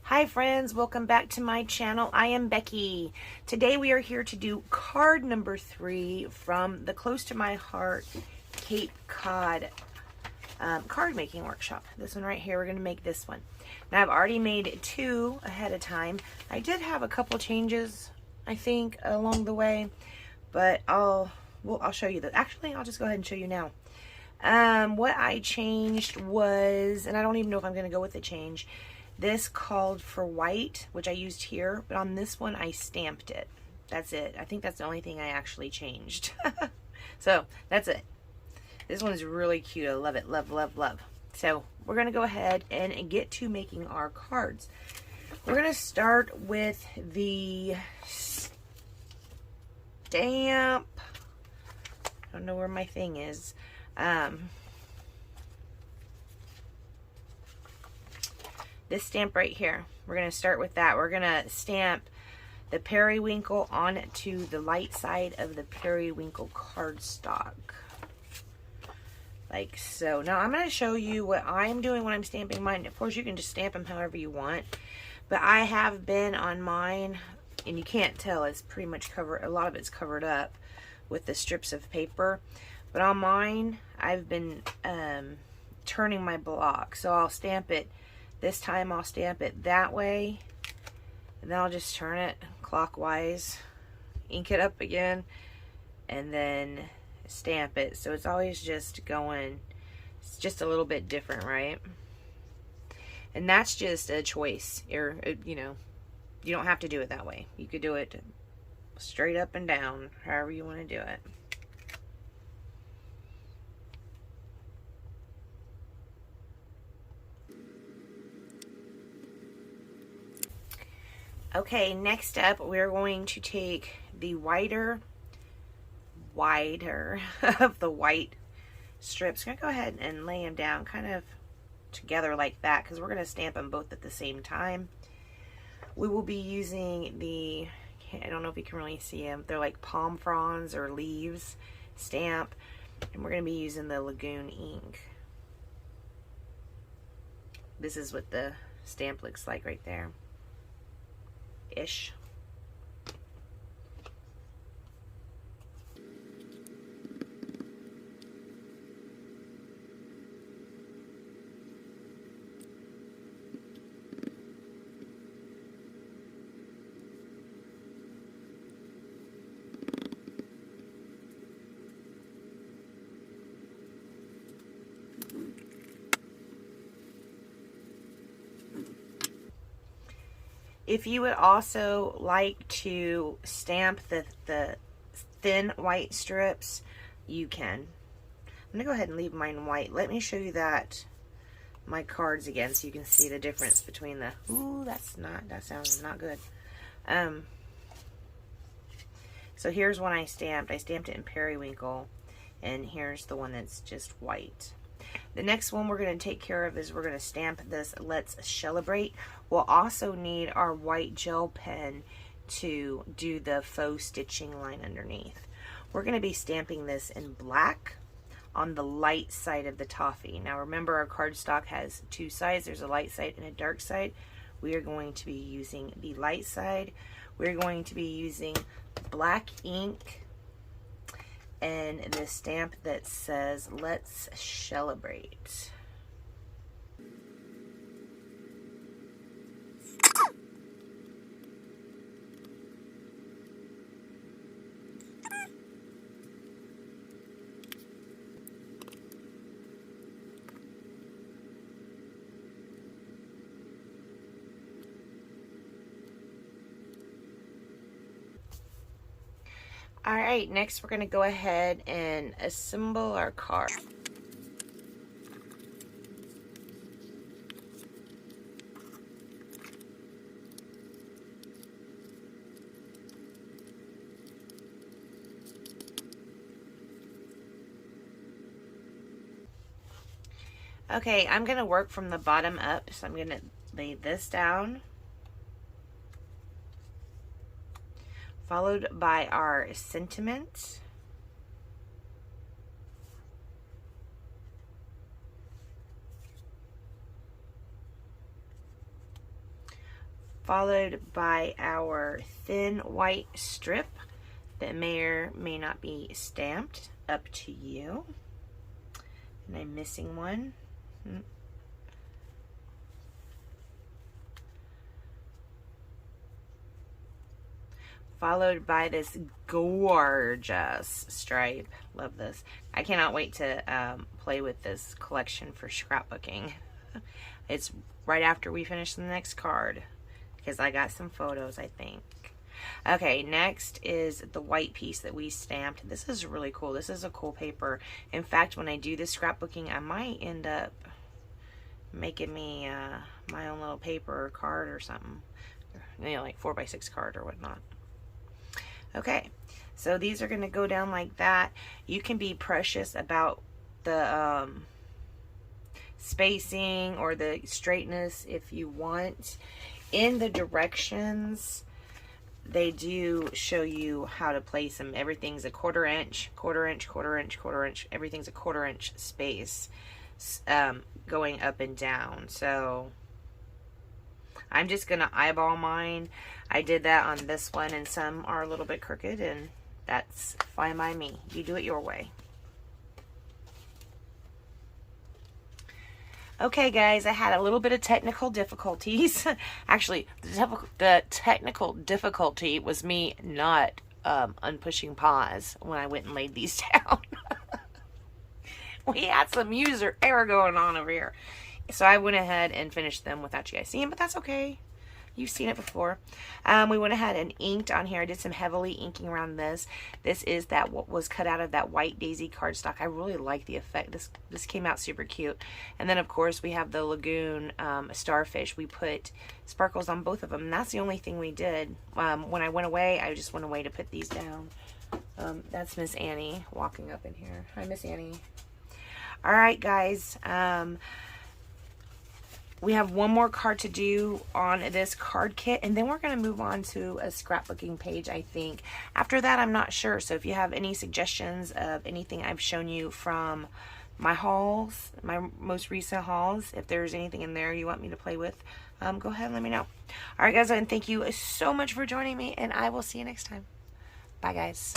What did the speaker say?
Hi friends, welcome back to my channel. I am Becky. Today we are here to do card number 3 from the Close to My Heart Cape Cod card making workshop. This one right here, we're going to make this one. Now I've already made 2 ahead of time. I did have a couple changes, I think, along the way, but I'll show you that. Actually, I'll just go ahead and show you now. What I changed was, and I don't even know if I'm going to go with the change. This called for white, which I used here, but on this one I stamped it. That's it. I think that's the only thing I actually changed. So that's it. This one is really cute. I love it. Love, love, love. So we're going to go ahead and get to making our cards. We're going to start with the stamp. I don't know where my thing is. This stamp right here, we're going to start with that. We're going to stamp the periwinkle onto the light side of the periwinkle cardstock. Like so. Now I'm going to show you what I'm doing when I'm stamping mine. Of course, you can just stamp them however you want. But I have been on mine, and you can't tell, it's pretty much covered, a lot of it's covered up with the strips of paper. But on mine, I've been turning my block. So I'll stamp it. This time I'll stamp it that way, and then I'll just turn it clockwise, ink it up again, and then stamp it. So it's always just going, it's just a little bit different, right? And that's just a choice. Or, you know, you don't have to do it that way. You could do it straight up and down, however you want to do it. Okay, next up, we're going to take the wider of the white strips. I'm going to go ahead and lay them down kind of together like that, because we're going to stamp them both at the same time. We will be using the, I don't know if you can really see them, they're like palm fronds or leaves stamp, and we're going to be using the Lagoon ink. This is what the stamp looks like right there. Ish. If you would also like to stamp the thin white strips, you can. I'm going to go ahead and leave mine white. Let me show you my cards again so you can see the difference between the, ooh, that sounds not good. So here's one I stamped. I stamped it in periwinkle, and here's the one that's just white. The next one we're going to take care of is we're going to stamp this Let's Celebrate. We'll also need our white gel pen to do the faux stitching line underneath. We're going to be stamping this in black on the light side of the toffee. Now remember, our cardstock has 2 sides. There's a light side and a dark side. We are going to be using the light side. We're going to be using black ink and the stamp that says Let's Celebrate. Alright, next we're going to go ahead and assemble our card. Okay, I'm going to work from the bottom up, so I'm going to lay this down, followed by our sentiment, followed by our thin white strip that may or may not be stamped, up to you. And I'm missing one. Followed by this gorgeous stripe. Love this. I cannot wait to play with this collection for scrapbooking. It's right after we finish the next card, because I got some photos, I think. Okay, next is the white piece that we stamped. This is really cool. This is a cool paper. In fact, when I do this scrapbooking, I might end up making me my own little paper or card or something. You know, like 4x6 card or whatnot. Okay, so these are going to go down like that. You can be precious about the spacing or the straightness if you want. In the directions, they do show you how to place them. Everything's a 1/4 inch, 1/4 inch, 1/4 inch, 1/4 inch. Everything's a 1/4 inch space going up and down. So I'm just going to eyeball mine. I did that on this one, and some are a little bit crooked, and that's fine by me. You do it your way. Okay, guys, I had a little bit of technical difficulties. Actually, the technical difficulty was me not unpushing pause when I went and laid these down. We had some user error going on over here. So I went ahead and finished them without you guys seeing, but that's okay. You've seen it before. We went ahead and inked on here. I did some heavily inking around this. This is what was cut out of that white daisy cardstock. I really like the effect. This came out super cute. And then, of course, we have the lagoon starfish. We put sparkles on both of them. And that's the only thing we did. When I went away, I just went away to put these down. That's Miss Annie walking up in here. Hi, Miss Annie. All right, guys. We have one more card to do on this card kit, and then we're going to move on to a scrapbooking page, I think. After that, I'm not sure. So if you have any suggestions of anything I've shown you from my hauls, my most recent hauls, if there's anything in there you want me to play with, go ahead and let me know. All right, guys, and thank you so much for joining me, and I will see you next time. Bye, guys.